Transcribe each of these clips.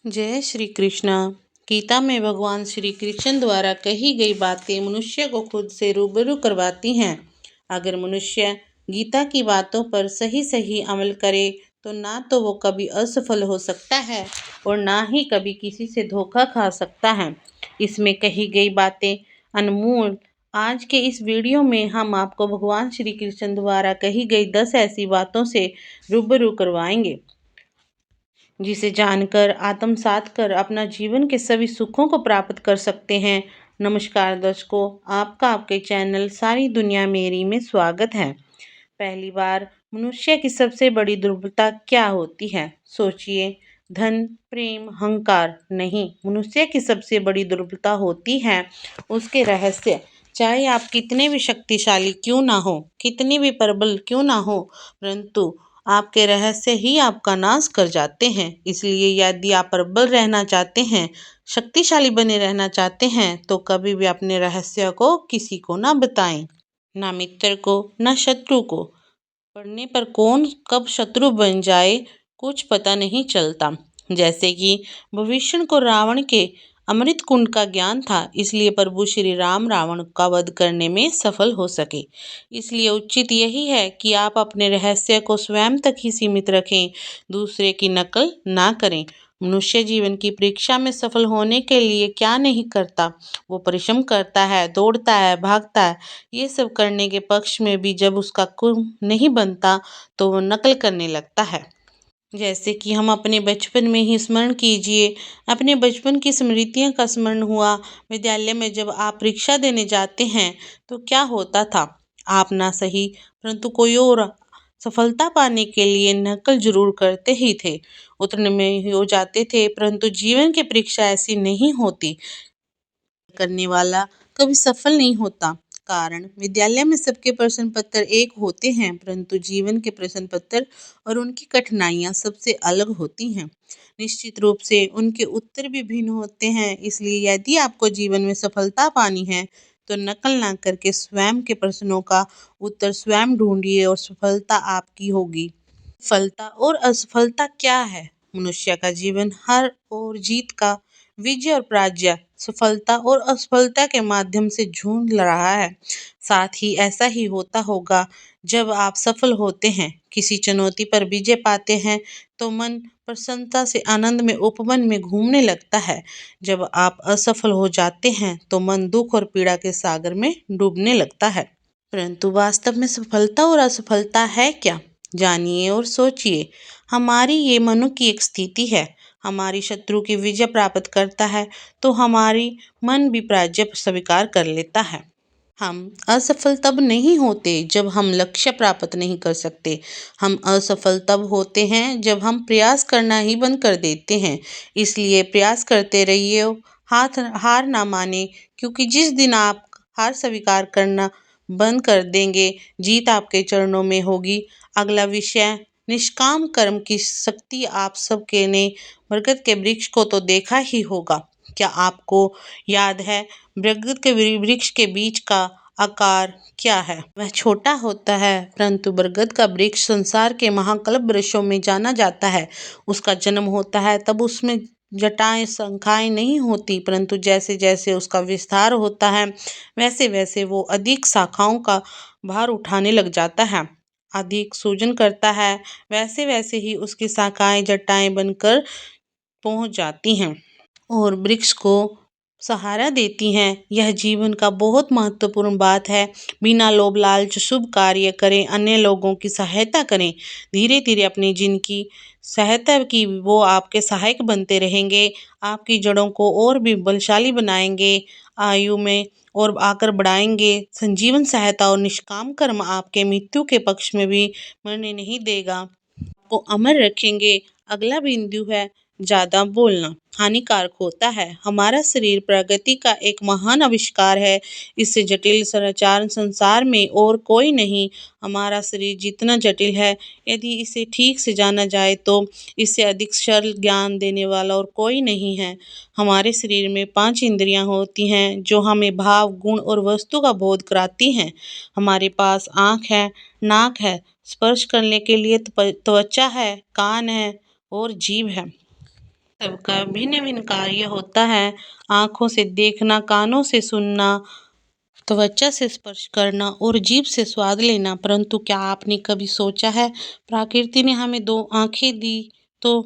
जय श्री कृष्णा। गीता में भगवान श्री कृष्ण द्वारा कही गई बातें मनुष्य को खुद से रूबरू करवाती हैं। अगर मनुष्य गीता की बातों पर सही सही अमल करे तो ना तो वो कभी असफल हो सकता है और ना ही कभी किसी से धोखा खा सकता है। इसमें कही गई बातें अनमोल। आज के इस वीडियो में हम आपको भगवान श्री कृष्ण द्वारा कही गई 10 ऐसी बातों से रूबरू करवाएंगे जिसे जानकर आत्मसात कर अपना जीवन के सभी सुखों को प्राप्त कर सकते हैं। नमस्कार दर्शकों, आपका आपके चैनल सारी दुनिया मेरी में स्वागत है। पहली बार, मनुष्य की सबसे बड़ी दुर्बलता क्या होती है? सोचिए। धन, प्रेम, अहंकार नहीं, मनुष्य की सबसे बड़ी दुर्बलता होती है उसके रहस्य। चाहे आप कितने भी शक्तिशाली क्यों ना हो, कितनी भी प्रबल क्यों ना हो, परंतु आपके रहस्य ही आपका नाश कर जाते हैं। इसलिए यदि आप प्रबल रहना चाहते हैं, शक्तिशाली बने रहना चाहते हैं, तो कभी भी अपने रहस्य को किसी को ना बताएं, ना मित्र को ना शत्रु को। पढ़ने पर कौन कब शत्रु बन जाए कुछ पता नहीं चलता। जैसे कि भविष्य को रावण के अमृत कुंड का ज्ञान था, इसलिए प्रभु श्री राम रावण का वध करने में सफल हो सके। इसलिए उचित यही है कि आप अपने रहस्य को स्वयं तक ही सीमित रखें, दूसरे की नकल ना करें। मनुष्य जीवन की परीक्षा में सफल होने के लिए क्या नहीं करता, वो परिश्रम करता है, दौड़ता है, भागता है। ये सब करने के पक्ष में भी जब उसका कुंभ नहीं बनता तो वो नकल करने लगता है। जैसे कि हम अपने बचपन में ही स्मरण कीजिए, अपने बचपन की स्मृतियों का स्मरण हुआ। विद्यालय में जब आप परीक्षा देने जाते हैं तो क्या होता था? आप ना सही परंतु कोई और सफलता पाने के लिए नकल जरूर करते ही थे, उतरने में ही हो जाते थे। परंतु जीवन की परीक्षा ऐसी नहीं होती, करने वाला कभी सफल नहीं होता। कारण विद्यालय में सबके प्रश्न पत्र एक होते हैं, परंतु जीवन के प्रश्न पत्र और उनकी कठिनाइयां सबसे अलग होती हैं। निश्चित रूप से उनके उत्तर भी भिन्न होते हैं। इसलिए यदि आपको जीवन में सफलता पानी है तो नकल ना करके स्वयं के प्रश्नों का उत्तर स्वयं ढूंढिए और सफलता आपकी होगी। सफलता और असफलता क्या है? मनुष्य का जीवन हर और जीत का, विजय और पराजय, सफलता और असफलता के माध्यम से झूम रहा है। साथ ही ऐसा ही होता होगा जब आप सफल होते हैं, किसी चुनौती पर विजय पाते हैं तो मन प्रसन्नता से आनंद में उपवन में घूमने लगता है। जब आप असफल हो जाते हैं तो मन दुख और पीड़ा के सागर में डूबने लगता है। परंतु वास्तव में सफलता और असफलता है क्या? जानिए और सोचिए। हमारी ये मनो की एक स्थिति है। हमारी शत्रु की विजय प्राप्त करता है तो हमारी मन भी पराजय स्वीकार कर लेता है। हम असफल तब नहीं होते जब हम लक्ष्य प्राप्त नहीं कर सकते। हम असफल तब होते हैं जब हम प्रयास करना ही बंद कर देते हैं। इसलिए प्रयास करते रहिए, हार ना माने, क्योंकि जिस दिन आप हार स्वीकार करना बंद कर देंगे, जीत आपके चरणों में होगी। अगला विषय, निष्काम कर्म की शक्ति। आप सबके ने बरगद के वृक्ष को तो देखा ही होगा। क्या आपको याद है बरगद के वृक्ष के बीज का आकार क्या है? वह छोटा होता है, परंतु बरगद का वृक्ष संसार के महाकल्प वृक्षों में जाना जाता है। उसका जन्म होता है तब उसमें जटाएं शाखाएं नहीं होती, परंतु जैसे जैसे उसका विस्तार होता है वैसे वैसे वो अधिक शाखाओं का भार उठाने लग जाता है, अधिक सूजन करता है। वैसे वैसे ही उसकी शाखाएं जटाएं बनकर पहुंच जाती हैं और वृक्ष को सहारा देती हैं। यह जीवन का बहुत महत्वपूर्ण बात है। बिना लोभ लालच शुभ कार्य करें, अन्य लोगों की सहायता करें। धीरे धीरे अपनी जिनकी सहायता की वो आपके सहायक बनते रहेंगे, आपकी जड़ों को और भी बलशाली बनाएंगे, आयु में और आकर बढ़ाएंगे। संजीवन सहायता और निष्काम कर्म आपके मृत्यु के पक्ष में भी मरने नहीं देगा, को अमर रखेंगे। अगला बिंदु है, ज्यादा बोलना हानिकारक होता है। हमारा शरीर प्रकृति का एक महान आविष्कार है। इससे जटिल संचार संसार में और कोई नहीं। हमारा शरीर जितना जटिल है, यदि इसे ठीक से जाना जाए तो इससे अधिक सरल ज्ञान देने वाला और कोई नहीं है। हमारे शरीर में 5 इंद्रियां होती हैं जो हमें भाव, गुण और वस्तु का बोध कराती हैं। हमारे पास आँख है, नाक है, स्पर्श करने के लिए त्वचा है, कान है और जीभ है। सबका भिन्न भिन्न कार्य होता है। आंखों से देखना, कानों से सुनना, त्वचा से स्पर्श करना और जीभ से स्वाद लेना। परंतु क्या आपने कभी सोचा है, प्रकृति ने हमें दो आंखें दी तो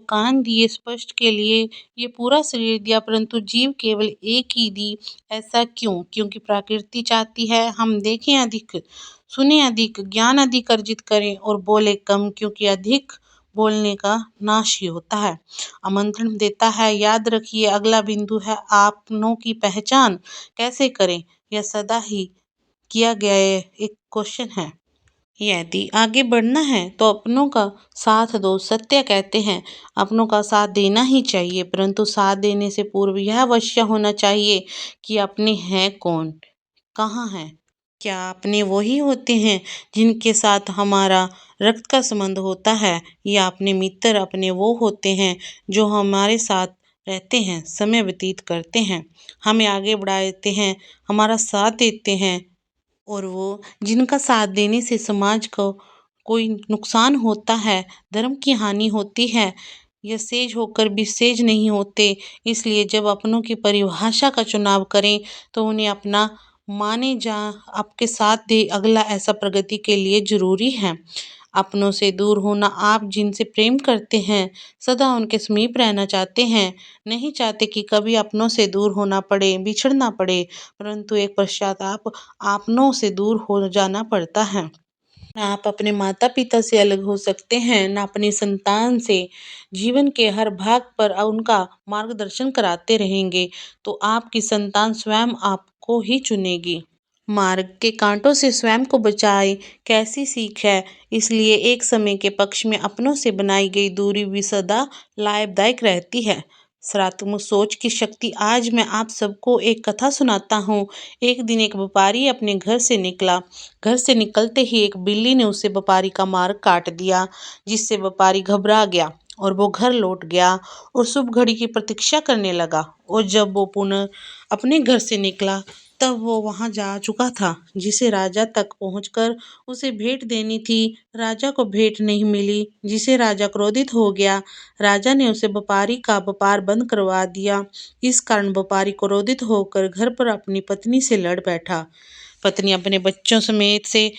कान दिए स्पर्श के लिए, ये पूरा शरीर दिया, परंतु जीभ केवल एक ही दी। ऐसा क्यों? क्योंकि प्रकृति चाहती है हम देखें अधिक, सुने अधिक, ज्ञान अधिक अर्जित करें और बोले कम, क्योंकि अधिक बोलने का नाश ही होता है। आमंत्रण देता है, याद रखिए अगला बिंदु है अपनों की पहचान कैसे करें। यह सदा ही किया गया एक क्वेश्चन है। यदि आगे बढ़ना है तो अपनों का साथ दो। सत्य कहते हैं अपनों का साथ देना ही चाहिए, परंतु साथ देने से पूर्व यह अवश्य होना चाहिए कि अपने हैं कौन, कहाँ हैं। क्या अपने वही होते हैं जिनके साथ हमारा रक्त का संबंध होता है, या अपने मित्र अपने वो होते हैं जो हमारे साथ रहते हैं, समय व्यतीत करते हैं, हमें आगे बढ़ाते हैं, हमारा साथ देते हैं, और वो जिनका साथ देने से समाज को कोई नुकसान होता है, धर्म की हानि होती है, यह सेज होकर भी सेज नहीं होते। इसलिए जब अपनों की परिभाषा का चुनाव करें तो उन्हें अपना माने, जा आपके साथ दे, अगला ऐसा प्रगति के लिए जरूरी है। अपनों से दूर होना, आप जिनसे प्रेम करते हैं, सदा उनके समीप रहना चाहते हैं, नहीं चाहते कि कभी अपनों से दूर होना पड़े, बिछड़ना पड़े, परंतु एक पश्चाताप अपनों से दूर हो जाना पड़ता है। ना आप अपने माता पिता से अलग हो सकते हैं, ना अपनी संतान से। जीवन के हर भाग पर उनका मार्गदर्शन कराते रहेंगे तो आपकी संतान स्वयं आपको ही चुनेगी। मार्ग के कांटों से स्वयं को बचाए, कैसी सीख है। इसलिए एक समय के पक्ष में अपनों से बनाई गई दूरी भी सदा लाभदायक रहती है। सकारात्मक सोच की शक्ति। आज मैं आप सबको एक कथा सुनाता हूँ। एक दिन एक व्यापारी अपने घर से निकला। घर से निकलते ही एक बिल्ली ने उसे व्यापारी का मार्ग काट दिया, जिससे व्यापारी घबरा गया और वो घर लौट गया और शुभ घड़ी की प्रतीक्षा करने लगा। और जब वो पुनः अपने घर से निकला तब वो वहां जा चुका था, जिसे राजा तक पहुंचकर उसे भेंट देनी थी। राजा को भेंट नहीं मिली, जिसे राजा क्रोधित हो गया। राजा ने उसे व्यापारी का व्यापार बंद करवा दिया। इस कारण व्यापारी क्रोधित होकर घर पर अपनी पत्नी से लड़ बैठा। पत्नी अपने बच्चों समेत से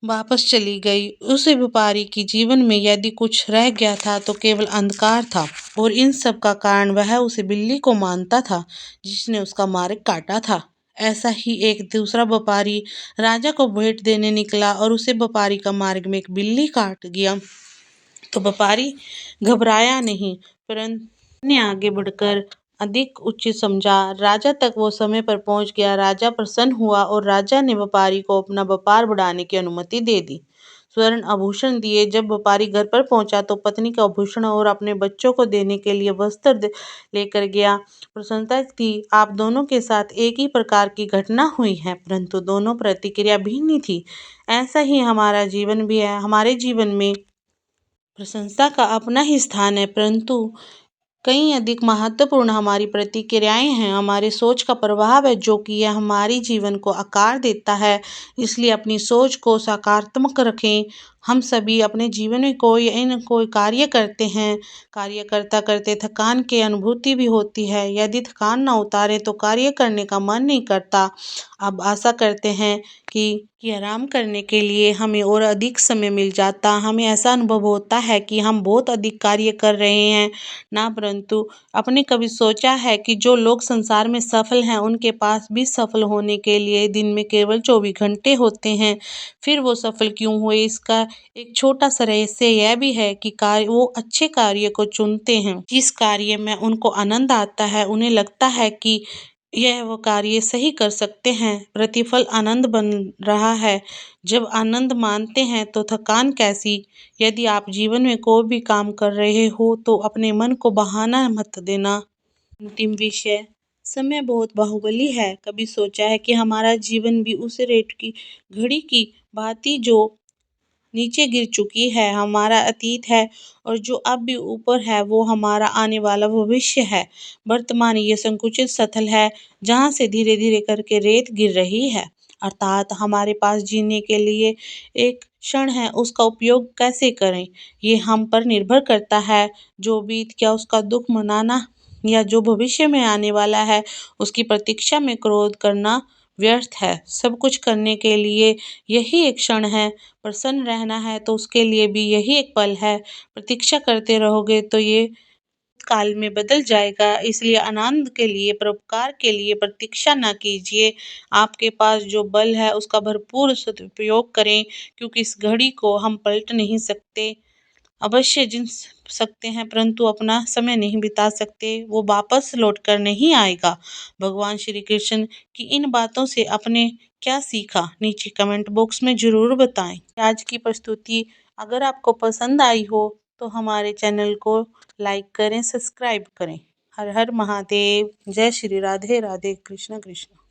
वापस चली गई। उस व्यापारी के जीवन में यदि कुछ रह गया था तो केवल अंधकार था, और इन सब का कारण वह उसे बिल्ली को मानता था जिसने उसका मार्ग काटा था। ऐसा ही एक दूसरा व्यापारी राजा को भेंट देने निकला और उसे व्यापारी का मार्ग में एक बिल्ली काट गया। तो व्यापारी घबराया नहीं, परंतु ने आगे बढ़कर अधिक उचित समझा। राजा तक वो समय पर पहुंच गया। राजा प्रसन्न हुआ और राजा ने व्यापारी को अपना व्यापार बढ़ाने की अनुमति दे दी, स्वर्ण आभूषण दिए। जब व्यापारी घर पर पहुंचा तो पत्नी का आभूषण और अपने बच्चों को देने के लिए वस्त्र लेकर गया। प्रसन्नता थी। आप दोनों के साथ एक ही प्रकार की घटना हुई है, परंतु दोनों प्रतिक्रिया भिन्न थी। ऐसा ही हमारा जीवन भी है। हमारे जीवन में प्रशंसा का अपना ही स्थान है, परंतु कई अधिक महत्वपूर्ण हमारी प्रतिक्रियाएं हैं, हमारे सोच का प्रभाव है, जो कि यह हमारी जीवन को आकार देता है। इसलिए अपनी सोच को सकारात्मक रखें। हम सभी अपने जीवन में कोई कार्य करते हैं। कार्य करता करते थकान की अनुभूति भी होती है। यदि थकान ना उतारे तो कार्य करने का मन नहीं करता। अब आशा करते हैं कि आराम करने के लिए हमें और अधिक समय मिल जाता। हमें ऐसा अनुभव होता है कि हम बहुत अधिक कार्य कर रहे हैं ना, परंतु आपने कभी सोचा है कि जो लोग संसार में सफल हैं उनके पास भी सफल होने के लिए दिन में केवल 24 घंटे होते हैं। फिर वो सफल क्यों हुए? इसका एक छोटा सा रहस्य यह भी है कि वो अच्छे कार्य को चुनते हैं, जिस कार्य में उनको आनंद आता है, उन्हें लगता है कि यह वो कार्य सही कर सकते हैं, प्रतिफल आनंद बन रहा है। जब आनंद मानते हैं तो थकान कैसी। यदि आप जीवन में कोई भी काम कर रहे हो तो अपने मन को बहाना मत देना। अंतिम विषय, समय बहुत बाहुबली है। कभी सोचा है कि हमारा जीवन भी उस रेत की घड़ी की भांति जो नीचे गिर चुकी है, हमारा अतीत है, और जो अब भी ऊपर है वो हमारा आने वाला भविष्य है। वर्तमान ये संकुचित स्थल है जहाँ से धीरे धीरे करके रेत गिर रही है। अर्थात हमारे पास जीने के लिए एक क्षण है, उसका उपयोग कैसे करें ये हम पर निर्भर करता है। जो बीत गया उसका दुख मनाना या जो भविष्य में आने वाला है उसकी प्रतीक्षा में क्रोध करना व्यर्थ है। सब कुछ करने के लिए यही एक क्षण है, प्रसन्न रहना है तो उसके लिए भी यही एक पल है। प्रतीक्षा करते रहोगे तो ये काल में बदल जाएगा। इसलिए आनंद के लिए, परोपकार के लिए प्रतीक्षा न कीजिए। आपके पास जो बल है उसका भरपूर सदुपयोग करें, क्योंकि इस घड़ी को हम पलट नहीं सकते। अवश्य जीत सकते हैं परंतु अपना समय नहीं बिता सकते, वो वापस लौट कर नहीं आएगा। भगवान श्री कृष्ण की इन बातों से आपने क्या सीखा, नीचे कमेंट बॉक्स में जरूर बताएं। आज की प्रस्तुति अगर आपको पसंद आई हो तो हमारे चैनल को लाइक करें, सब्सक्राइब करें। हर हर महादेव। जय श्री राधे राधे, कृष्ण कृष्ण।